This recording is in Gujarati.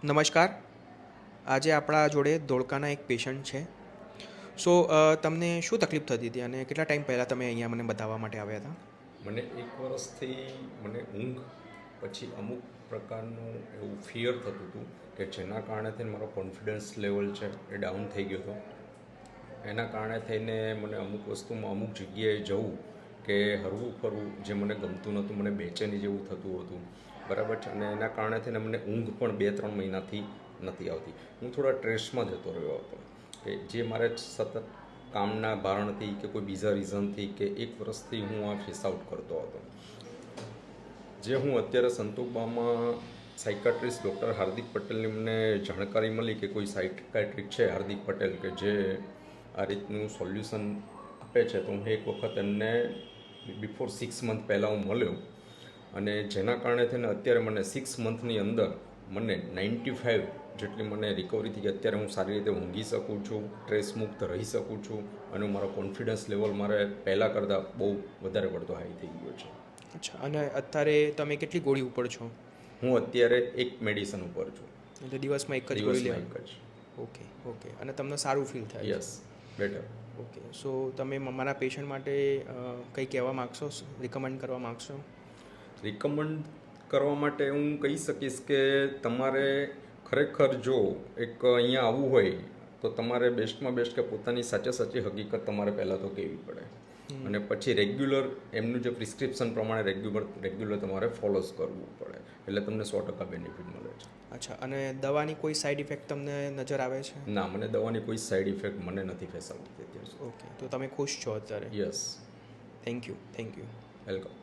નમસ્કાર. આજે આપણા જોડે ધોળકાના એક પેશન્ટ છે. સો તમને શું તકલીફ થતી હતી અને કેટલા ટાઈમ પહેલાં તમે અહીંયા મને બતાવવા માટે આવ્યા હતા? મને 1 વર્ષથી મને ઊંઘ પછી અમુક પ્રકારનું એવું ફિયર થતું હતું કે જેના કારણેથી મારો કોન્ફિડન્સ લેવલ છે એ ડાઉન થઈ ગયો હતો. એના કારણે થઈને મને અમુક વસ્તુમાં અમુક જગ્યાએ જવું કે હરવું ફરવું જે મને ગમતું નહોતું, મને બેચેની જેવું થતું હતું, બરાબર છે. અને એના કારણે થઈને મને ઊંઘ પણ 2-3 મહિનાથી નથી આવતી. હું થોડા સ્ટ્રેસમાં જતો રહ્યો હતો કે જે મારે સતત કામના ભારણથી કે કોઈ બીજા રીઝનથી કે 1 વર્ષથી હું આ ફેસ આઉટ કરતો હતો. જે હું અત્યારે સંતોકબામાં સાયકાટ્રિસ્ટ ડૉક્ટર હાર્દિક પટેલની મને જાણકારી મળી કે કોઈ સાયકાટ્રિક છે હાર્દિક પટેલ કે જે આ રીતનું સોલ્યુશન આપે છે, તો હું એક વખત એમને બિફોર 6 મંથ પહેલાં હું મળ્યો અને જેના કારણે થઈને અત્યારે મને 6 મંથની અંદર મને 95 જેટલી મને રિકવરી થઈ ગઈ. અત્યારે હું સારી રીતે ઊંઘી શકું છું, સ્ટ્રેસ મુક્ત રહી શકું છું અને મારો કોન્ફિડન્સ લેવલ મારે પહેલાં કરતાં બહુ વધારે પડતો હાઈ થઈ ગયો છે. અચ્છા, અને અત્યારે તમે કેટલી ગોળી ઉપર છો? હું અત્યારે એક મેડિસન ઉપર છું. એટલે દિવસમાં એક જ ગોળી દિવસમાં લેવાની? એક જ. Okay okay. અને તમને સારું ફીલ થાય? Yes, better. ઓકે. સો તમે મારા પેશન્ટ માટે કંઈ કહેવા માગશો, રિકમેન્ડ કરવા માગશો? રિકમેન્ડ કરવા માટે હું કહી શકીશ કે તમારે ખરેખર જો એક અહીંયા આવવું હોય તો તમારે બેસ્ટમાં બેસ્ટ કે પોતાની સાચી હકીકત તમારે પહેલાં તો કહેવી પડે અને પછી રેગ્યુલર એમનું જે પ્રિસ્ક્રિપ્શન પ્રમાણે રેગ્યુલર તમારે ફોલોસ કરવું પડે, એટલે તમને 100% બેનિફિટ મળે છે. અચ્છા, અને દવાની કોઈ સાઈડ ઇફેક્ટ તમને નજર આવે છે? ના, મને દવાની કોઈ સાઈડ ઇફેક્ટ મને નથી ફેસ આવતી અત્યારે. ઓકે, તો તમે ખુશ છો અત્યારે? યસ. Thank you. વેલકમ.